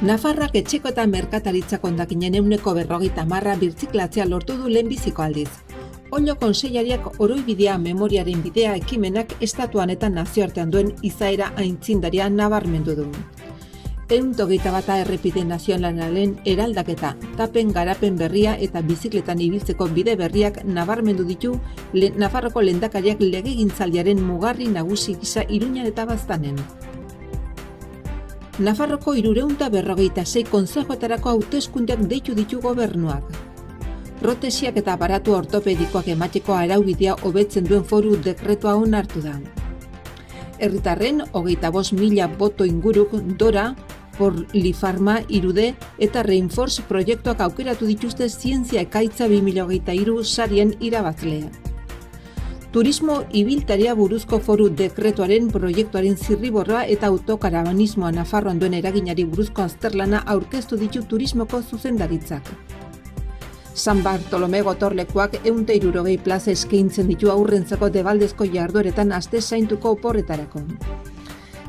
Nafarrak etxeko eta merkataritzako hondakinen 40% birziklatzea lortu du lehenbiziko aldiz. Ollo Kontseilariak oroibidea memoriaren bidea ekimenak estatuan eta nazioartean duen izaera aitzindaria nabarmendu du. 121 errepide nazionalaren eraldaketa, tapen garapen berria eta bizikletan ibiltzeko bide berriak nabarmendu ditu Nafarroko lehendakariak legegintzaldiaren mugarri nagusi gisa Iruñan eta Baztanen. Nafarroko 356 kontzejuetarako hauteskundeak deitu ditu gobernuak. Protesiak eta aparatu ortopedikoak emateko araubidea hobetzen duen foru dekretua onartu da. Herritarren 25.000 boto inguruk Dora, Lifarma, Irude eta Reinforce proiektuak aukeratu dituzte zientzia ekaitza 2023 sarien irabazlea. Turismo ibiltaria buruzko foru dekretuaren proiektuaren zirriborroa eta autokarabanismoa Nafarroan duen eraginari buruzko azterlana aurkeztu ditu turismoko zuzendaritzak. San Bartolome gotorlekuak 160 plaza eskaintzen ditu aurrentzako debaldezko jardueretan aste zaintuko oporretarako.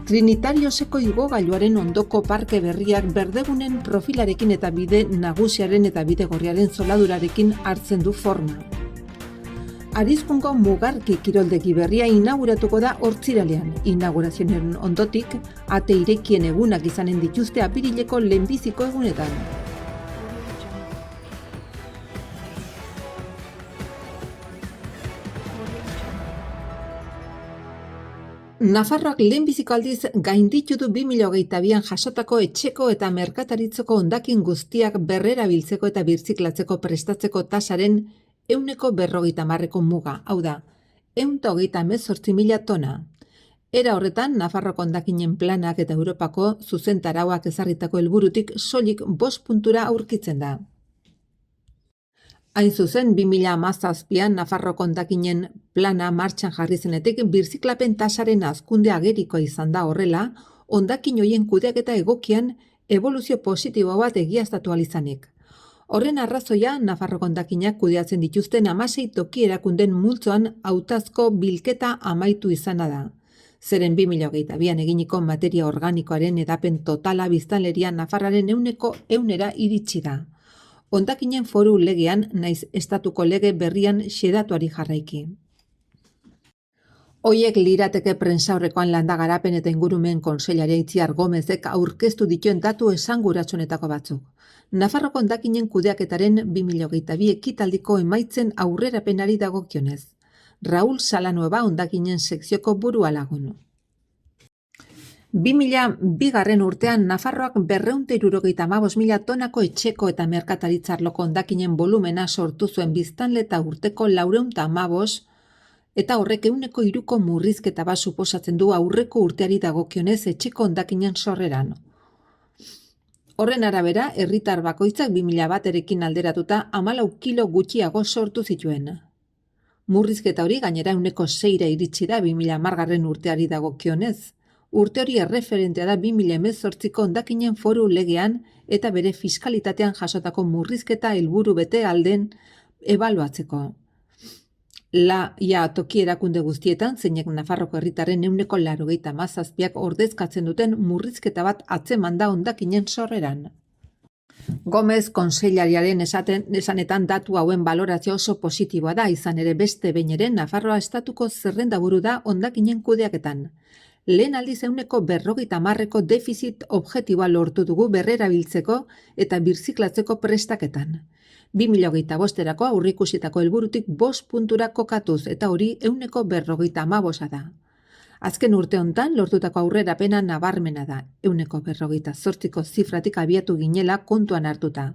Trinitarioseko igogailuaren ondoko parke berriak berdegunen profilarekin eta bide nagusiaren eta bide gorriaren zoladurarekin hartzen du forma. Arizkunko mugarki kiroldegi berria inauguratuko da hortziralean. Inaugurazioen ondotik, ate irekien egunak izanen dituzte apirileko lehenbiziko egunetan. Nafarroak lehenbiziko aldiz gainditu du 2022an jasotako etxeko eta merkataritzako hondakin guztiak berrerabiltzeko eta birziklatzeko prestatzeko tasaren 40%ko muga, hau da, 138.000 tona. Era horretan, Nafarroko hondakinen planak eta Europako zuzentarauak ezarritako helburutik soilik 5 puntura aurkitzen da. Hain zuzen, 2017an Nafarroko hondakinen plana martxan jarri zenetik birziklapen tasaren hazkunde agerikoa izan da horrela, hondakin hoien kudeaketa egokian eboluzio positibo bat egiaztatu ahal izanik. Horren arrazoia, Nafarroko hondakinak kudeatzen dituzten 16 toki erakunden multzoan hautazko bilketa amaitu izana da. Zeren 2022an eginiko materia organikoaren edapen totala biztanleria Nafarraren 100% iritsi da. Hondakinen foru legean naiz estatuko lege berrian xedatuari jarraiki. Hoiek lirateke prentsaurrekoan landa garapen eta ingurumen kontseilaria Itziar Gomezek aurkeztu dituen datu esanguratsuenetako batzuk. Nafarroko hondakinen kudeaketaren 2022 ekitaldiko emaitzen aurrerapenari dagokionez. Raúl Salanueva hondakinen sekzioko burua lagun. 2002 urtean Nafarroak 275.000 tonako etxeko eta merkataritzarloko hondakinen volumena sortu zuen biztanle eta urteko 415 eta horrek 3% murrizketa bat suposatzen du aurreko urteari dagokionez etxeko hondakinen sorreran. Horren arabera, herritar bakoitzak 2001ekin alderatuta 14 kilo gutxiago sortu zituen. Murrizketa hori gainera 6% iritsi da 2010 urteari dagokionez. Urte hori erreferentea da 2018ko hondakinen foru legean eta bere fiskalitatean jasotako murrizketa helburu bete alden ebaluatzeko. Toki erakunde guztietan, zeinek Nafarroko herritarren 97% ordezkatzen duten murrizketa bat atzeman da hondakinen sorreran. Gomez kontseilariaren esanetan datu hauen balorazio oso positiboa da, izan ere beste behin ere Nafarroa estatuko zerrendaburu da hondakinen kudeaketan. Lehen aldiz 50%ko defizit objektiboa lortu dugu berrerabiltzeko eta birziklatzeko prestaketan. 2025erako aurreikusitako helburutik 5 puntura kokatuz eta hori 155 da. Azken urte hontan lortutako aurrerapena nabarmena da, 158ko zifratik abiatu ginela kontuan hartuta.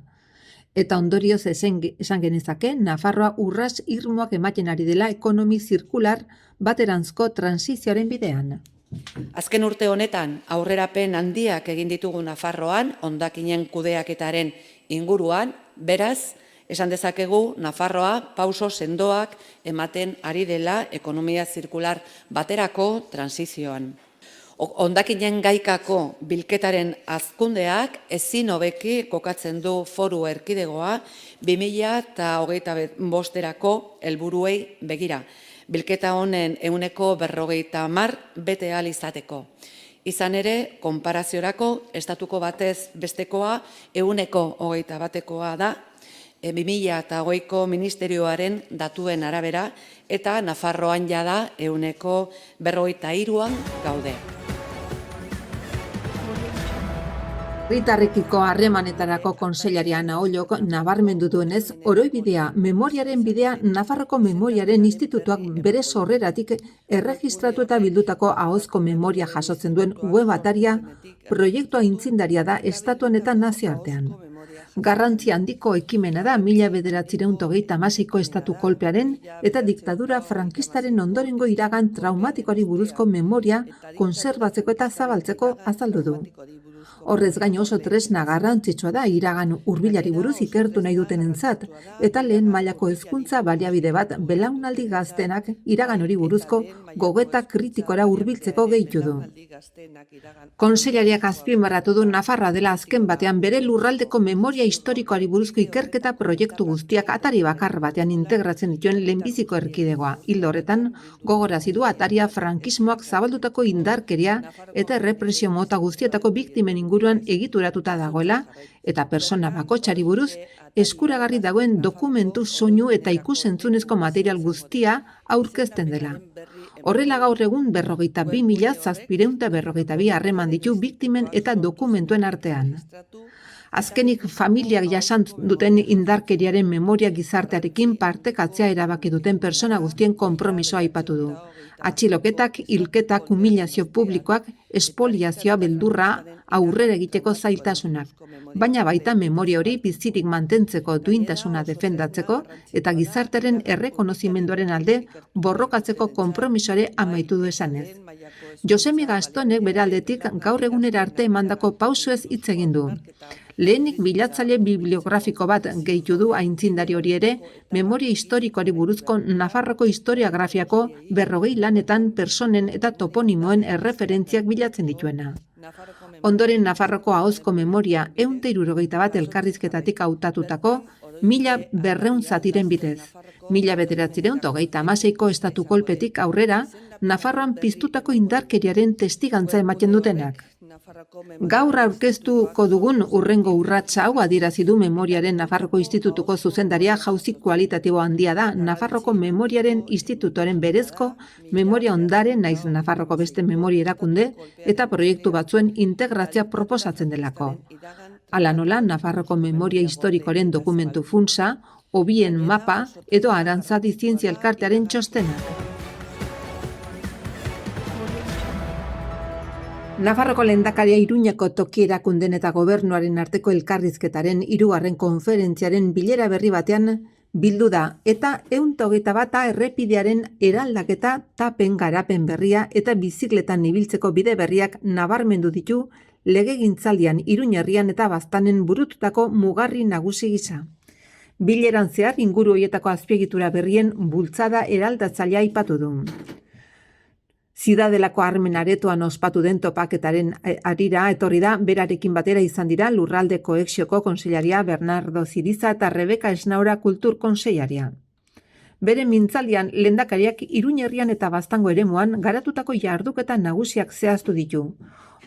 Eta ondorioz esan genezake Nafarroa urrats irmoak ematen ari dela ekonomi zirkular bateranzko transizioaren bidean. Azken urte honetan aurrerapen handiak egin ditugu Nafarroan, hondakinen kudeaketaren inguruan, beraz, esan dezakegu Nafarroa pauso sendoak ematen ari dela ekonomia zirkular baterako transizioan. Hondakinen gaikako bilketaren hazkundeak ezin hobeki kokatzen du foru erkidegoa 2025erako helburuei begira. Bilketa honen 50% bete ahal izateko. Izan ere, konparaziorako, estatuko batez bestekoa, 121%koa da, 2008ko ministerioaren datuen arabera, eta Nafarroan jada 153an gaude. Herritarrekiko harremanetarako kontseilaria Ana Ollok nabarmendu duenez, oroibidea, memoriaren bidea Nafarroko Memoriaren Institutuak bere sorreratik erregistratu eta bildutako ahozko memoria jasotzen duen web ataria proiektua aitzindaria da estatuan eta nazioartean. Garrantzi handiko ekimena da 1936ko estatu kolpearen eta diktadura frankistaren ondorengo iragan traumatikoari buruzko memoria konserbatzeko eta zabaltzeko azaldu du. Horrez gain oso tresna garrantzitsua da iragan hurbilari buruz ikertu nahi dutenentzat eta lehen mailako hezkuntza baliabide bat belaunaldi gaztenak iragan hori buruzko gogeta kritikora hurbiltzeko gehitu du. Kontseilariak azpimarratu du Nafarroa dela azken batean bere lurraldeko memoria historikoari buruzko ikerketa proiektu guztiak atari bakar batean integratzen dituen lehenbiziko erkidegoa. Ildo horretan, gogorarazi du ataria frankismoak zabaldutako indarkeria eta errepresio mota guztietako biktimen inguruan egituratuta dagoela eta persona bakoitzari buruz eskuragarri dagoen dokumentu, soinu eta ikusentzunezko material guztia aurkezten dela. Horrela gaur egun 42.742 harreman ditu biktimen eta dokumentuen artean. Azkenik familiak jasan duten indarkeriaren memoria gizartearekin partekatzea erabaki duten persona guztien konpromisoa aipatu du. Atxiloketak, hilketak, humilazio publikoak, espoliazioa, beldurra, aurrera egiteko zailtasunak. Baina baita memoria hori bizirik mantentzeko duintasuna defendatzeko eta gizartearen errekonozimenduaren alde borrokatzeko konpromisoare amaitu du esanez. Josemi Gastonek bere aldetik gaur egunera arte emandako pausoez hitz egin du. Lehenik bilatzaile bibliografiko bat gehitu du aintzindari hori ere, memoria historikoari buruzko Nafarroko historiografiako 40 lanetan personen eta toponimoen erreferentziak bilatzen dituena. Ondoren Nafarroko ahozko memoria 161 elkarrizketatik hautatutako 1200 zatiren bidez. 1936ko estatu kolpetik aurrera, Nafarroan piztutako indarkeriaren testigantza ematen dutenak. Gaur aurkeztuko dugun hurrengo urratsa hau adierazi du Memoriaren Nafarroko Institutuko zuzendaria jauzi kualitatibo handia da Nafarroko Memoriaren Institutoaren berezko memoria ondare naiz Nafarroko beste memoria erakunde eta proiektu batzuen integrazia proposatzen delako. Hala nola, Nafarroko Memoria Historikoaren dokumentu funtsa, hobien mapa edo Arantzadi Zientzia Elkartearen txostenak. Nafarroko lehendakaria Iruñeko toki erakunden eta gobernuaren arteko elkarrizketaren 3. konferentziaren bilera berri batean bildu da eta 121 errepidearen eraldaketa, tapen garapen berria eta bizikletan ibiltzeko bide berriak nabarmendu ditu legegintzaldian Iruña herrian eta Baztanen burututako mugarri nagusi gisa. Bileran zehar inguru horietako azpiegitura berrien bultzada eraldatzailea aipatu du. Ziudadelako armen aretoan ospatu den topaketaren harira etorri da berarekin batera izan dira Lurralde Kohezioko kontseilaria Bernardo Ziriza eta Rebeka Esnaura kultur kontseilaria. Bere mintzaldian lehendakariak Iruña herrian eta Baztango eremuan garatutako jarduketa nagusiak zehaztu ditu.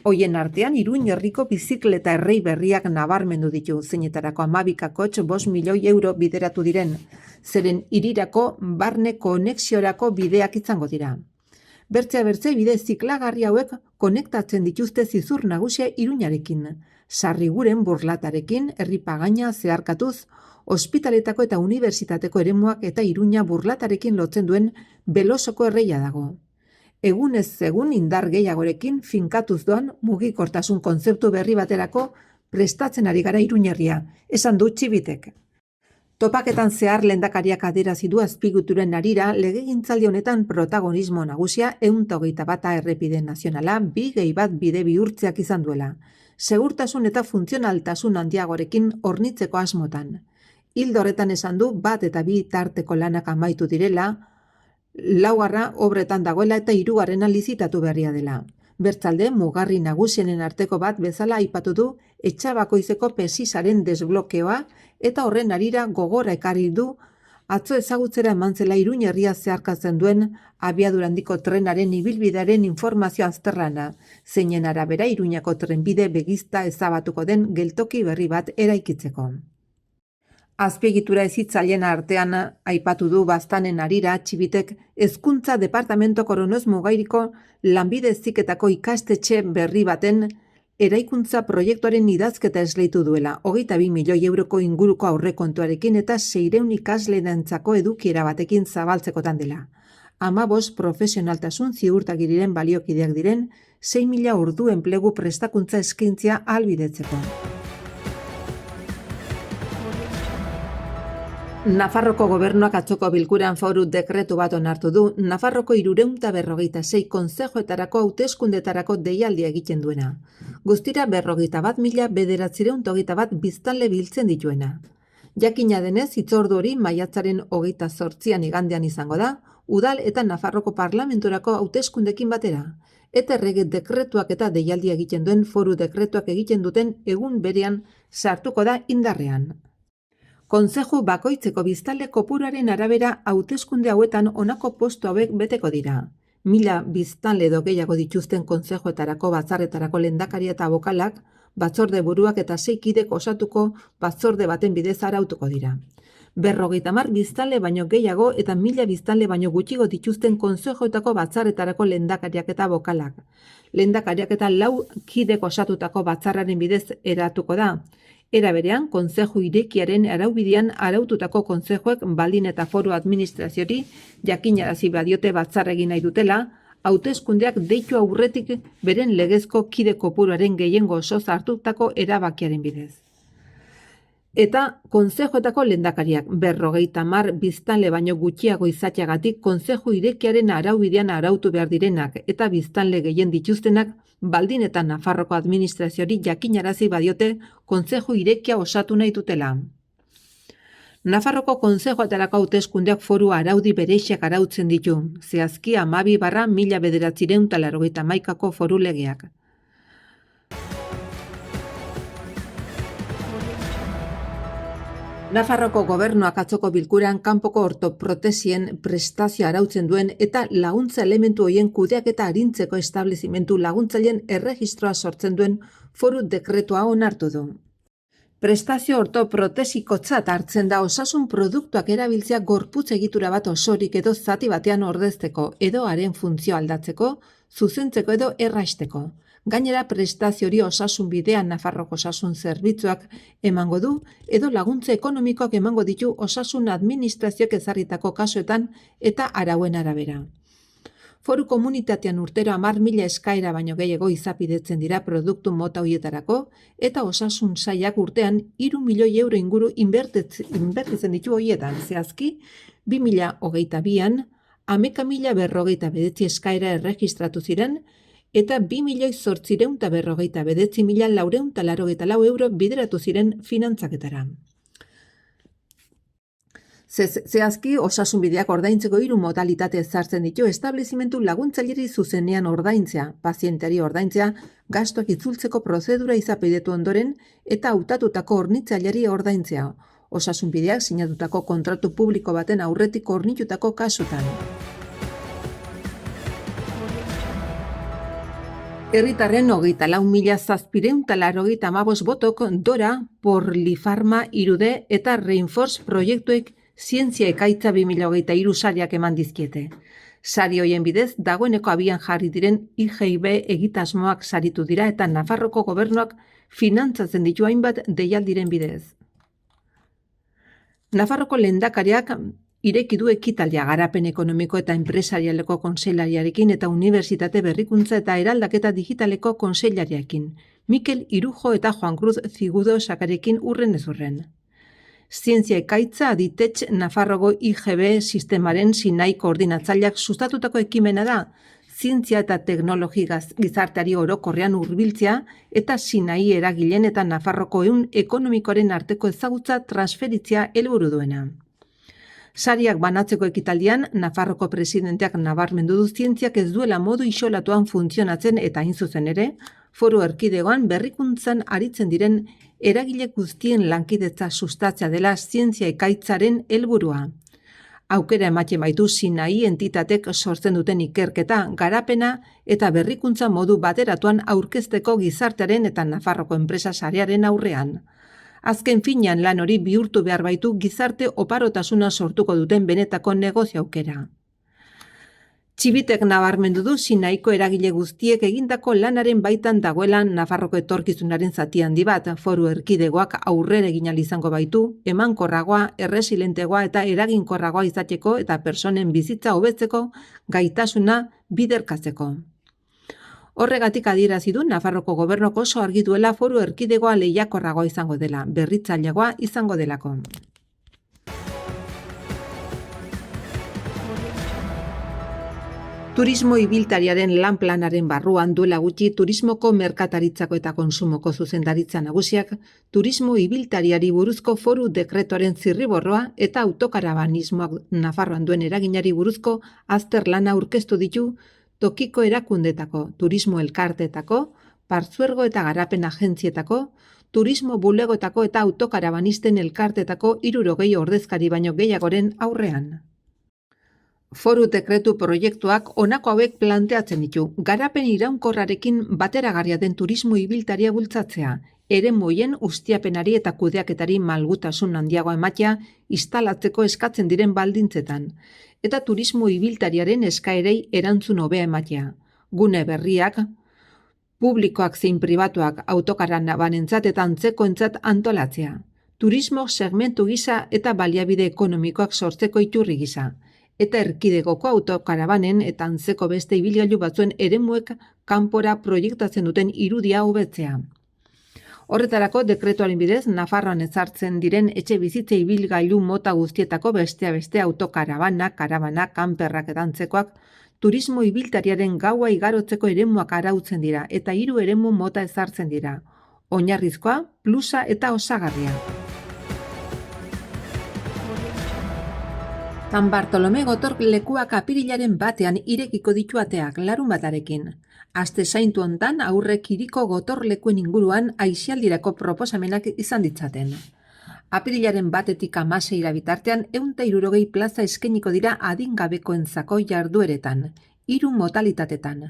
Hoien artean Iruña herriko bizikleta errei berriak nabarmendu ditu, zeinetarako 12,5 milioi euro bideratu diren, zeren hirirako barne konexiorako bideak izango dira. Bertzea bide ziklagarri hauek konektatzen dituzte zizur nagusia Iruñarekin, Sarriguren burlatarekin, herri pagaina zeharkatuz, ospitaletako eta unibertsitateko eremuak eta Iruña burlatarekin lotzen duen Belosoko erreia dago. Egunez egun indar gehiagorekin finkatuz doan mugikortasun kontzeptu berri baterako prestatzen ari gara Iruñerria, esan du Txibitek. Topaketan zehar lehendakariak adierazi du azpigituren harira legegintzaldi honetan protagonismo nagusia 121 errepide nazionala 2+1 bide bihurtzeak izan duela. Segurtasun eta funtzionaltasun handiagorekin hornitzeko asmotan. Ildo horretan esan du 1 eta 2 tarteko lanak amaitu direla, 4. obretan dagoela eta 3. lizitatu berria dela. Bertzalde, mugarri nagusienen arteko bat bezala aipatu du Etxabakoizeko pesisaren desblokeoa eta horren harira gogora ekarri du Atzo ezagutzera eman zela Iruin herria zeharkatzen duen abiadura handiko trenaren ibilbidearen informazio azterlana, zeinen arabera Iruñako trenbide begizta ezabatuko den geltoki berri bat eraikitzeko. Azpiegitura hezitzaileen artean aipatu du Baztanen harira Txibitek Hezkuntza Departamento Koronoz Mugairiko lanbide heziketako ikastetxe berri baten eraikuntza proiektuaren idazketa esleitu duela, 22 milioi euroko inguruko aurrekontuarekin eta 600 ikasleentzako edukiera batekin zabaltzekotan dela. 15 profesionaltasun ziurtagiriren baliokideak diren 6.000 ordu enplegu prestakuntza eskaintzea ahalbidetzeko. Nafarroko gobernuak atzoko bilkuran foru dekretu bat onartu du, Nafarroko 356 kontzejoetarako hauteskundetarako deialdia egiten duena. Guztira 41.921 biztanle biltzen dituena. Jakina denez, hitzordu hori maiatzaren 28an igandean izango da, udal eta Nafarroko parlamenturako hauteskundekin batera. Eta errege dekretuak eta deialdia egiten duen foru dekretuak egiten duten egun berean sartuko da indarrean. Kontzeju bakoitzeko biztanle kopuruaren arabera hauteskunde hauetan honako postu hauek beteko dira. 1000 biztanle edo gehiago dituzten kontzejoetarako batzarretarako lehendakaria eta bokalak, batzorde buruak eta 6 kidek osatuko batzorde baten bidez arautuko dira. 50 biztanle baino gehiago eta 1000 biztanle baino gutxigo dituzten kontzejoetako batzarretarako lehendakariak eta bokalak. Lehendakariak eta 4 kidek osatutako batzarraren bidez eratuko da. Era berean, kontzeju irekiaren araubidean araututako kontzejuek baldin eta foru administraziori jakinarazi badiote batzar egin nahi dutela, hauteskundeak deitu aurretik beren legezko kide kopuruaren gehiengo osoz hartutako erabakiaren bidez. Eta kontzejoetako lehendakariak 50 biztanle baino gutxiago izateagatik kontzeju irekiaren araubidean arautu behar direnak eta biztanle gehien dituztenak baldin eta Nafarroko administraziori jakinarazi badiote kontzeju irekia osatu nahi dutela. Nafarroko kontzejoetarako hauteskundeak foru araudi bereixak arautzen ditu, zehazki 12/1991ko foru legeak. Nafarroko gobernuak atzoko bilkuran kanpoko ortoprotesien prestazio arautzen duen eta laguntza elementu horien kudeak eta arintzeko establezimentu laguntzaileen erregistroa sortzen duen foru dekretua onartu du. Prestazio ortoprotesikotzat hartzen da osasun produktuak erabiltzea gorputz egitura bat osorik edo zati batean ordezteko edo haren funtzio aldatzeko, zuzentzeko edo erraisteko. Gainera prestazio hori osasun bidean Nafarroko osasun zerbitzuak emango du edo laguntza ekonomikoak emango ditu osasun administrazioak ezarritako kasuetan eta arauen arabera. Foru komunitatean urtero 10.000 eskaera baino gehiago izapidetzen dira produktu mota horietarako eta osasun sailak urtean 3 milioi euro inguru inbertitzen ditu horietan, zehazki 2022an 11.049 eskaera erregistratu ziren eta 2.849.484 euro bideratu ziren finantzaketara. Zehazki, osasun bideak ordaintzeko 3 modalitate ezartzen ditu establezimentu laguntzaileri zuzenean ordaintzea, pazientari ordaintzea, gastuak itzultzeko prozedura izapidetu ondoren eta hautatutako hornitzaileri ordaintzea, osasun bideak sinatutako kontratu publiko baten aurretik hornitutako kasutan. Herritarren 24.785 botok Dora, Porlifarma, Irude eta Reinforce proiektuek zientzia ekaitza 2023 sariak eman dizkiete. Sari hoien bidez, dagoeneko abian jarri diren IGIB egitasmoak saritu dira eta Nafarroko gobernuak finantzatzen ditu hainbat deialdiren bidez. Nafarroko lehendakariak ireki du ekitaldia garapen ekonomiko eta enpresarialeko kontseilariarekin eta unibertsitate berrikuntza eta eraldaketa digitaleko kontseilariarekin, Mikel Irujo eta Juan Cruz Zigudo sakarekin urren ez urren. Zientzia ekaitza Aditetx Nafarroko IGB sistemaren Sinai koordinatzaileak sustatutako ekimena da, zientzia eta teknologi gizarteari orokorrean hurbiltzea eta Sinai eragileen eta Nafarroko ehun ekonomikoaren arteko ezagutza transferitzea helburu duena. Sariak banatzeko ekitaldian, Nafarroko presidenteak nabarmendu du zientziak ez duela modu isolatuan funtzionatzen eta hain zuzen ere, foru erkidegoan berrikuntzan aritzen diren eragile guztien lankidetza sustatzea dela zientzia ekaitzaren helburua. Aukera ematen baitu Sinai entitatek sortzen duten ikerketa, garapena eta berrikuntza modu bateratuan aurkezteko gizartearen eta Nafarroko enpresa sarearen aurrean. Azken finean lan hori bihurtu behar baitu gizarte oparotasuna sortuko duten benetako negozio aukera. Txibitek nabarmendu du Sinaiko eragile guztiek egindako lanaren baitan dagoela Nafarroko etorkizunaren zati handi bat, foru erkidegoak aurrera egin ahal izango baitu, emankorragoa, erresilentegoa eta eraginkorragoa izateko eta personen bizitza hobetzeko gaitasuna biderkatzeko. Horregatik adierazi du Nafarroko gobernuak oso argi duela foru erkidegoa lehiakorragoa izango dela, berritzaileagoa izango delako. Turismo ibiltariaren lan planaren barruan duela gutxi turismoko merkataritzako eta konsumoko zuzendaritza nagusiak turismo ibiltariari buruzko foru dekretoaren zirriborroa eta autokarabanismoak Nafarroan duen eraginari buruzko azterlana aurkeztu ditu tokiko erakundetako, turismo elkarteetako, partzuergo eta garapen agentzietako, turismo bulegoetako eta autokarabanisten elkarteetako 60 ordezkari baino gehiagoren aurrean. Foru dekretu proiektuak honako hauek planteatzen ditu. Garapen iraunkorrarekin bateragarria den turismo ibiltaria bultzatzea, eremuien ustiapenari eta kudeaketari malgutasun handiagoa ematea instalatzeko eskatzen diren baldintzetan, eta turismo ibiltariaren eskaerei erantzun hobea ematea. Gune berriak, publikoak zein pribatuak autokarabanentzat eta antzekoentzat antolatzea. Turismo segmentu gisa eta baliabide ekonomikoak sortzeko iturri gisa. Eta erkidegoko autokarabanen eta antzeko beste ibilgailu batzuen eremuek kanpora proiektatzen duten irudia hobetzea. Horretarako dekretuaren bidez Nafarroan ezartzen diren etxe bizitza ibilgailu mota guztietako beste autokarabana, karabana, kanperrak eta antzekoak turismo ibiltariaren gaua igarotzeko eremuak arautzen dira eta 3 eremu mota ezartzen dira. Oinarrizkoa, plusa eta osagarria. San Bartolome gotorlekuak apirilaren batean irekiko ditu ateak larunbatarekin. Aste zaintu hontan aurrek hiriko gotorlekuen inguruan aisialdirako proposamenak izan ditzaten. Apirilaren 1-tik 16 bitartean 160 plaza eskainiko dira adingabekoentzako jardueretan, 3 modalitatetan.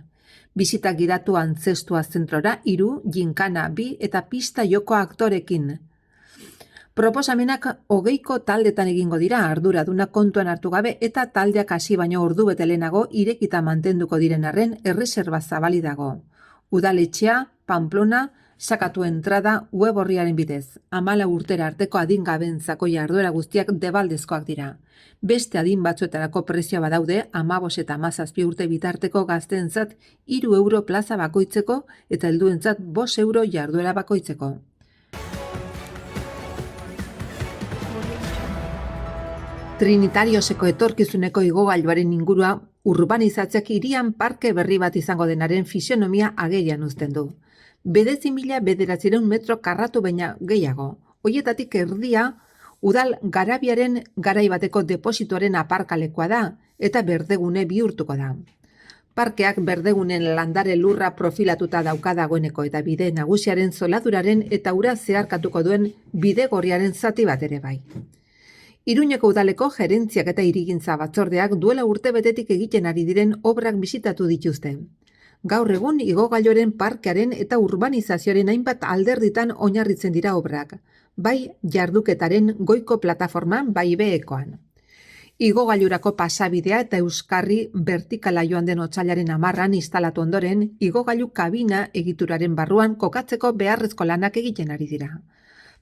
Bisita gidatu antzestua zentrora 3, ginkana 2 eta pista joko aktorekin. Proposamenak 20 taldetan egingo dira arduraduna kontuan hartu gabe eta taldeak hasi baino ordu bete lehenago irekita mantenduko diren arren erreserba zabali dago. Udaletxea, Pamplona, sakatu entrada web orriaren bidez. 14 urtera arteko adingabentzako jarduera guztiak debaldezkoak dira. Beste adin batzuetarako prezioa badaude 15 eta 17 urte bitarteko gazteentzat 3 euro plaza bakoitzeko eta helduentzat 5 euro jarduera bakoitzeko. Trinitarioseko etorkizuneko igogailuaren ingurua urbanizatzeak hirian parke berri bat izango denaren fisionomia agerian uzten du. 9.000 metro karratu baina gehiago. Hoietatik erdia udal garabiaren garai bateko depositoaren aparkalekoa da eta berdegune bihurtuko da. Parkeak berdegunen landare lurra profilatuta dauka dagoeneko eta bide nagusiaren zoladuraren eta ura zeharkatuko duen bidegorriaren zati bat ere bai. Iruñeko udaleko gerentziak eta hirigintza batzordeak duela urtebetetik egiten ari diren obrak bisitatu dituzte. Gaur egun igogailuaren parkearen eta urbanizazioaren hainbat alderditan oinarritzen dira obrak, bai jarduketaren goiko plataforman bai behekoan. Igogailurako pasabidea eta euskarri vertikala joan den otsailaren 10an instalatu ondoren, igogailu kabina egituraren barruan kokatzeko beharrezko lanak egiten ari dira.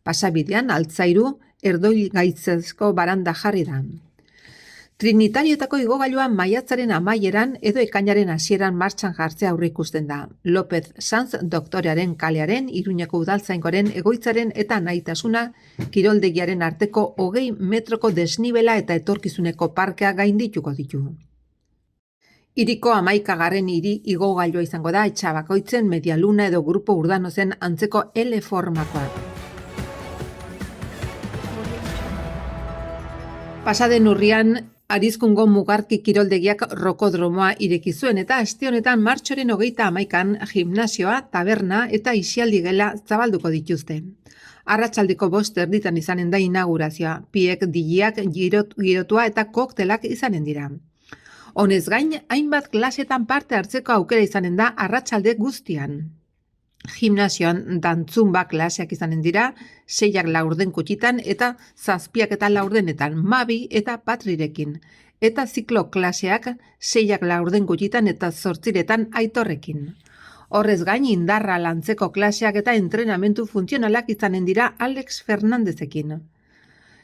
Pasabidean altzairu erdoi gaitzezko baranda jarri da. Trinitarioetako igogailua maiatzaren amaieran edo ekainaren hasieran martxan jartzea aurreikusten da. López Sanz doktorearen kalearen, Iruñeko udaltzaingoren egoitzaren eta nahitasuna kiroldegiaren arteko 20 metroko desnibela eta etorkizuneko parkea gaindituko ditu. Hiriko 11. hiri igogailua izango da etxabakoitzen Medialuna edo Grupo Urdanozen antzeko L formakoa. Pasaden urrian Arizkungo Mugarki kiroldegiak rokodromoa ireki zuen eta aste honetan martxoaren 31an gimnasioa, taberna eta isialdi gela zabalduko dituzte. Arratsaldeko 5:30 izanen da inaugurazioa, piek, digiak, girotua eta koktelak izanen dira. Honez gain, hainbat klasetan parte hartzeko aukera izanen da arratsalde guztian. Gimnasioan dantzumba klaseak izanen dira, 6 laurden kutxitan eta 7 laurdenetan Mabi eta Patrirekin. Eta ziklo klaseak 6 laurden kutxitan eta 8 Aitorrekin. Horrez gain indarra lantzeko klaseak eta entrenamentu funtzionalak izanen dira Alex Fernandezekin.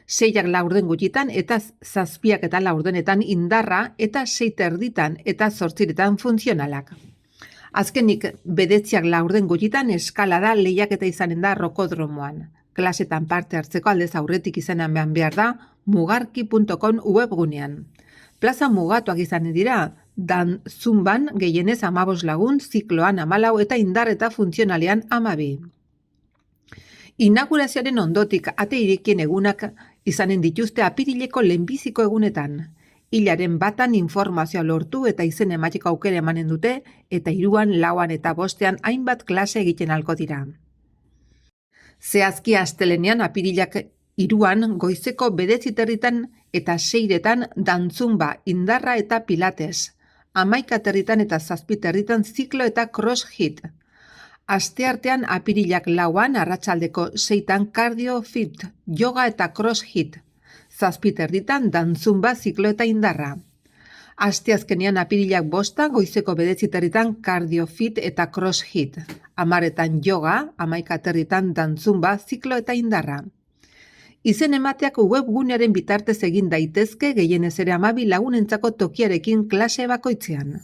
6 laurden gutxitan eta 7 laurdenetan indarra eta 6:30 eta 8 funtzionalak. Azkenik 9 laurden gutxitan eskalada lehiaketa izanen da rokodromoan. Klasetan parte hartzeko aldez aurretik izenan behar da mugarki.com webgunean. Plaza mugatuak izanen dira, dantzumban gehienez 15 lagun, zikloan 14 eta indar eta funtzionalean 12. Inaugurazioaren ondotik ate irekien egunak izanen dituzte apirileko lehenbiziko egunetan. Hilaren 1 informazioa lortu eta izen emateko aukera emanen dute eta 2, 4 eta 5 hainbat klase egiten alko dira. Zehazki astelenean apirilak 3 goizeko 9:30 eta 6 dantzumba, indarra eta pilates, 11:30 eta 7:30 ziklo eta crossfit. Asteartean apirilak 4 arratsaldeko 6 cardio fit, yoga eta crossfit, 7:30 dantzumba, ziklo eta indarra. Asteazkenean apirilak 5 goizeko 9:30 cardio fit eta crossfit, 10 yoga, 11:30 dantzumba, ziklo eta indarra. Izen emateak webgunearen bitartez egin daitezke gehienez ere 12 lagunentzako tokiarekin klase bakoitzean.